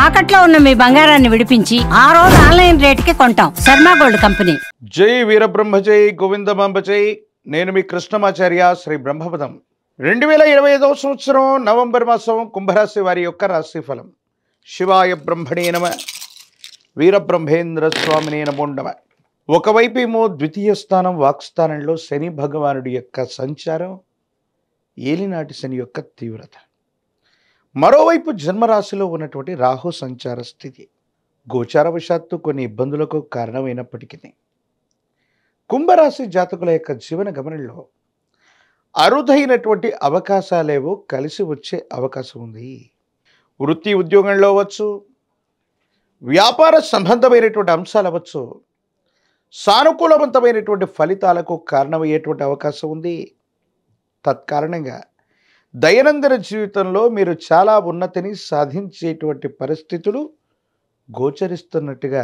తాకట్లో ఉన్న మీ బంగారాన్ని విడిపించి ఆ రోజు ఆన్లైన్ రేటుకి కొంటాం. Sharma gold company. జై వీరబ్రహ్మ జై గోవిందమాంబ జై. నేను మీ కృష్ణమాచార్య శ్రీ బ్రహ్మపదం. 2025 సంవత్సరం నవంబర్ మాసం కుంభరాశి వారి యొక్క రాశిఫలం. శివాయ బ్రహ్మణే నమ, వీరబ్రహ్మేంద్ర స్వామినే నమో నమ. ఒకవైపు ఏమో ద్వితీయ స్థానం వాక్స్థానంలో శని భగవానుడి యొక్క సంచారం, ఏలినాటి శని యొక్క తీవ్రత. మరోవైపు జన్మరాశిలో ఉన్నటువంటి రాహు సంచార స్థితి గోచారవశాత్తు కొన్ని ఇబ్బందులకు కారణమైనప్పటికీ కుంభరాశి జాతకుల యొక్క జీవన గమనంలో అరుదైనటువంటి అవకాశాలేవో కలిసి వచ్చే అవకాశం ఉంది. వృత్తి ఉద్యోగంలో అవ్వచ్చు, వ్యాపార సంబంధమైనటువంటి అంశాలు అవ్వచ్చు, సానుకూలవంతమైనటువంటి ఫలితాలకు కారణమయ్యేటువంటి అవకాశం ఉంది. తత్కారణంగా దైనందిన జీవితంలో మీరు చాలా ఉన్నతిని సాధించేటువంటి పరిస్థితులు గోచరిస్తున్నట్టుగా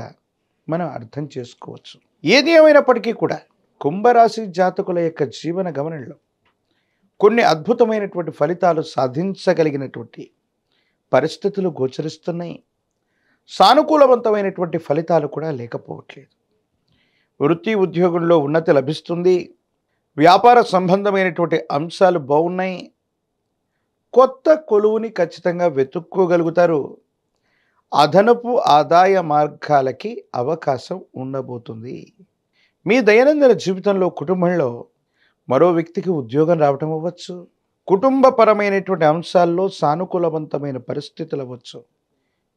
మనం అర్థం చేసుకోవచ్చు. ఏది ఏమైనప్పటికీ కూడా కుంభరాశి జాతకుల యొక్క జీవన గమనంలో కొన్ని అద్భుతమైనటువంటి ఫలితాలు సాధించగలిగినటువంటి పరిస్థితులు గోచరిస్తున్నాయి. సానుకూలవంతమైనటువంటి ఫలితాలు కూడా లేకపోవట్లేదు. వృత్తి ఉద్యోగంలో ఉన్నతి లభిస్తుంది. వ్యాపార సంబంధమైనటువంటి అంశాలు బాగున్నాయి. కొత్త కొలువుని ఖచ్చితంగా వెతుక్కోగలుగుతారు. అదనపు ఆదాయ మార్గాలకి అవకాశం ఉండబోతుంది. మీ దైనందిన జీవితంలో కుటుంబంలో మరో వ్యక్తికి ఉద్యోగం రావటం అవ్వచ్చు, కుటుంబపరమైనటువంటి అంశాల్లో సానుకూలవంతమైన పరిస్థితులు అవ్వచ్చు,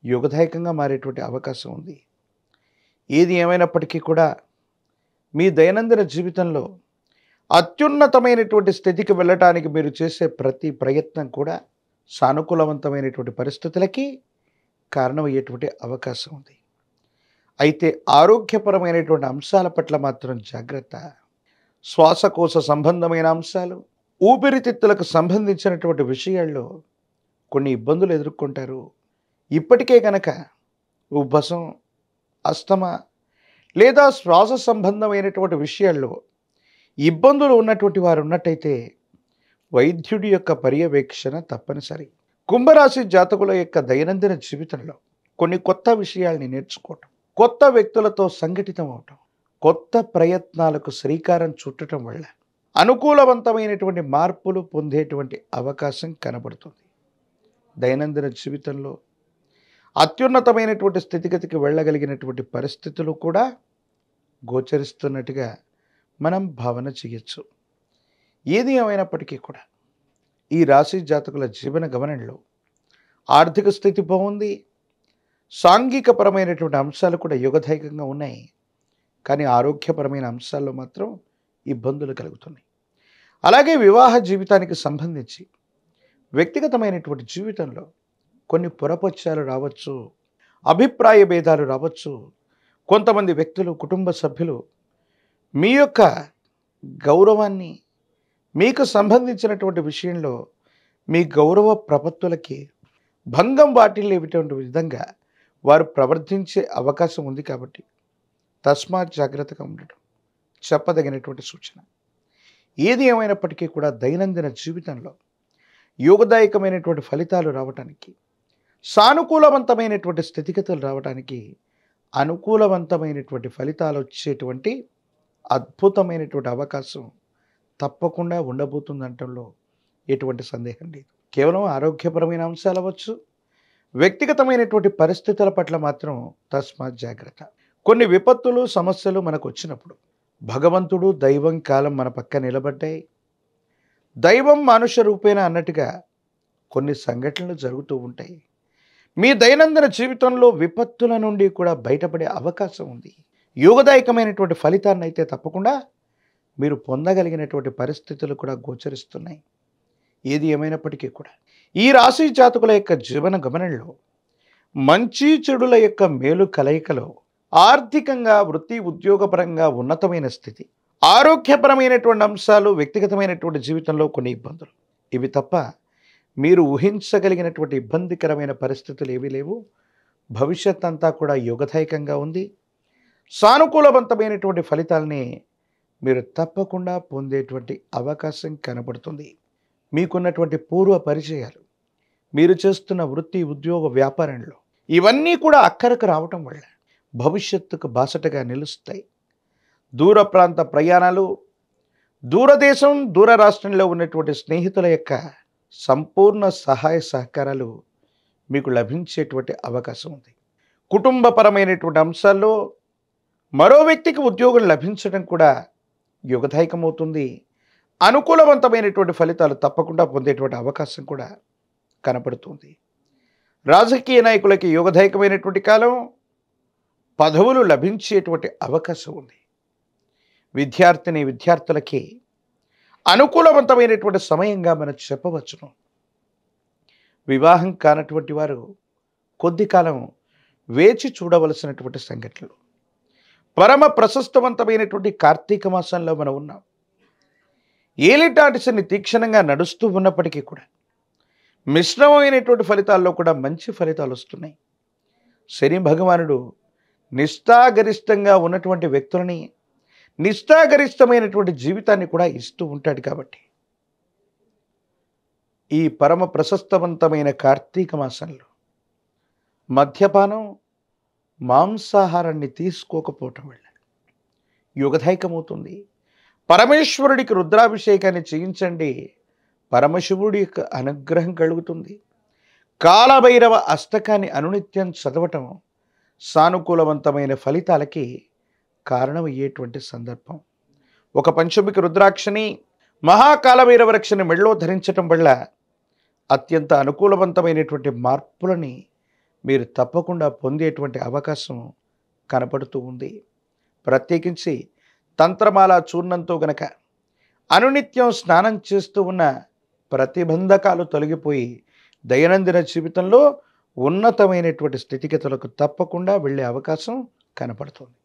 యోగదాయకంగా మారేటువంటి అవకాశం ఉంది. ఏది ఏమైనప్పటికీ కూడా మీ దైనందిన జీవితంలో అత్యున్నతమైనటువంటి స్థితికి వెళ్ళటానికి మీరు చేసే ప్రతి ప్రయత్నం కూడా సానుకూలవంతమైనటువంటి పరిస్థితులకి కారణమయ్యేటువంటి అవకాశం ఉంది. అయితే ఆరోగ్యపరమైనటువంటి అంశాల పట్ల మాత్రం జాగ్రత్త. శ్వాసకోశ సంబంధమైన అంశాలు, ఊపిరితిత్తులకు సంబంధించినటువంటి విషయాల్లో కొన్ని ఇబ్బందులు ఎదుర్కొంటారు. ఇప్పటికే కనుక ఉబ్బసం, అస్తమా లేదా శ్వాస సంబంధమైనటువంటి విషయాల్లో ఇబ్బందులు ఉన్నటువంటి వారు ఉన్నట్టయితే వైద్యుడి యొక్క పర్యవేక్షణ తప్పనిసరి. కుంభరాశి జాతకుల యొక్క దైనందిన జీవితంలో కొన్ని కొత్త విషయాల్ని నేర్చుకోవటం, కొత్త వ్యక్తులతో సంఘటితం అవటం, కొత్త ప్రయత్నాలకు శ్రీకారం చుట్టడం వల్ల అనుకూలవంతమైనటువంటి మార్పులు పొందేటువంటి అవకాశం కనబడుతుంది. దైనందిన జీవితంలో అత్యున్నతమైనటువంటి స్థితిగతికి వెళ్ళగలిగినటువంటి పరిస్థితులు కూడా గోచరిస్తున్నట్టుగా మనం భావన చేయొచ్చు. ఏది ఏమైనప్పటికీ కూడా ఈ రాశి జాతకుల జీవన గమనంలో ఆర్థిక స్థితి బాగుంది. సాంఘికపరమైనటువంటి అంశాలు కూడా యోగదాయకంగా ఉన్నాయి. కానీ ఆరోగ్యపరమైన అంశాల్లో మాత్రం ఇబ్బందులు కలుగుతున్నాయి. అలాగే వివాహ జీవితానికి సంబంధించి వ్యక్తిగతమైనటువంటి జీవితంలో కొన్ని పొరపచ్చాలు రావచ్చు, అభిప్రాయ భేదాలు రావచ్చు. కొంతమంది వ్యక్తులు, కుటుంబ సభ్యులు మీ యొక్క గౌరవాన్ని, మీకు సంబంధించినటువంటి విషయంలో మీ గౌరవ ప్రపత్తులకి భంగం వాటిల్లేటువంటి విధంగా వారు ప్రవర్తించే అవకాశం ఉంది. కాబట్టి తస్మాత్ జాగ్రత్తగా ఉండటం చెప్పదగినటువంటి సూచన. ఏది ఏమైనప్పటికీ కూడా దైనందిన జీవితంలో యోగదాయకమైనటువంటి ఫలితాలు రావడానికి, సానుకూలవంతమైనటువంటి స్థితిగతులు రావడానికి, అనుకూలవంతమైనటువంటి ఫలితాలు వచ్చేటువంటి అద్భుతమైనటువంటి అవకాశం తప్పకుండా ఉండబోతుందంటంలో ఎటువంటి సందేహం లేదు. కేవలం ఆరోగ్యపరమైన అంశాలు అవ్వచ్చు, వ్యక్తిగతమైనటువంటి పరిస్థితుల పట్ల మాత్రం తస్మాత్ జాగ్రత్త. కొన్ని విపత్తులు, సమస్యలు మనకు వచ్చినప్పుడు భగవంతుడు, దైవం, కాలం మన పక్క నిలబడ్డాయి. దైవం మానుష రూపేణ అన్నట్టుగా కొన్ని సంఘటనలు జరుగుతూ ఉంటాయి. మీ దైనందిన జీవితంలో విపత్తుల నుండి కూడా బయటపడే అవకాశం ఉంది. యోగదాయకమైనటువంటి ఫలితాన్ని అయితే తప్పకుండా మీరు పొందగలిగినటువంటి పరిస్థితులు కూడా గోచరిస్తున్నాయి. ఏది ఏమైనప్పటికీ కూడా ఈ రాశి జాతకుల యొక్క జీవన గమనంలో మంచి చెడుల యొక్క మేలు కలయికలో ఆర్థికంగా, వృత్తి ఉద్యోగపరంగా ఉన్నతమైన స్థితి, ఆరోగ్యపరమైనటువంటి అంశాలు, వ్యక్తిగతమైనటువంటి జీవితంలో కొన్ని ఇబ్బందులు, ఇవి తప్ప మీరు ఊహించగలిగినటువంటి ఇబ్బందికరమైన పరిస్థితులు ఏవీ లేవు. భవిష్యత్ అంతా కూడా యోగదాయకంగా ఉంది. సానుకూలవంతమైనటువంటి ఫలితాలని మీరు తప్పకుండా పొందేటువంటి అవకాశం కనబడుతుంది. మీకున్నటువంటి పూర్వ పరిచయాలు, మీరు చేస్తున్న వృత్తి, ఉద్యోగ, వ్యాపారంలో ఇవన్నీ కూడా అక్కరకు రావటం వల్ల భవిష్యత్తుకు బాసటగా నిలుస్తాయి. దూర ప్రాంత ప్రయాణాలు, దూరదేశం, దూర రాష్ట్రంలో ఉన్నటువంటి స్నేహితుల యొక్క సంపూర్ణ సహాయ సహకారాలు మీకు లభించేటువంటి అవకాశం ఉంది. కుటుంబపరమైనటువంటి అంశాల్లో మరో వ్యక్తికి ఉద్యోగం లభించడం కూడా యుగదాయకమవుతుంది. అనుకూలవంతమైనటువంటి ఫలితాలు తప్పకుండా పొందేటువంటి అవకాశం కూడా కనపడుతుంది. రాజకీయ నాయకులకి యుగదాయకమైనటువంటి కాలం, పదవులు లభించేటువంటి అవకాశం ఉంది. విద్యార్థులకి అనుకూలవంతమైనటువంటి సమయంగా మనం చెప్పవచ్చును. వివాహం కానటువంటి వారు కొద్ది కాలం వేచి చూడవలసినటువంటి సంఘటనలు. పరమ ప్రశస్తవంతమైనటువంటి కార్తీక మాసంలో మనం ఉన్నాం. ఏలినాటి శని తీక్షణంగా నడుస్తూ ఉన్నప్పటికీ కూడా మిశ్రమమైనటువంటి ఫలితాల్లో కూడా మంచి ఫలితాలు వస్తున్నాయి. శని భగవానుడు నిష్ఠాగరిష్టంగా ఉన్నటువంటి వ్యక్తులని నిష్ఠాగరిష్టమైనటువంటి జీవితాన్ని కూడా ఇస్తూ ఉంటాడు. కాబట్టి ఈ పరమ ప్రశస్తవంతమైన కార్తీక మాసంలో మద్యపానం, మాంసాహారాన్ని తీసుకోకపోవటం వల్ల యుగదాయకమవుతుంది. పరమేశ్వరుడికి రుద్రాభిషేకాన్ని చేయించండి, పరమశివుడి యొక్క అనుగ్రహం కలుగుతుంది. కాలభైరవ అష్టకాన్ని అనునిత్యం చదవటం సానుకూలవంతమైన ఫలితాలకి కారణమయ్యేటువంటి సందర్భం. ఒక పంచమిక రుద్రాక్షని, మహాకాలభైరవ రక్షని మెడలో ధరించటం వల్ల అత్యంత అనుకూలవంతమైనటువంటి మార్పులని మీరు తప్పకుండా పొందేటువంటి అవకాశం కనపడుతూ ఉంది. ప్రత్యేకించి తంత్రమాల చూర్ణంతో గనక అనునిత్యం స్నానం చేస్తూ ఉన్న ప్రతిబంధకాలు తొలగిపోయి దైనందిన జీవితంలో ఉన్నతమైనటువంటి స్థితిగతులకు తప్పకుండా వెళ్ళే అవకాశం కనపడుతుంది.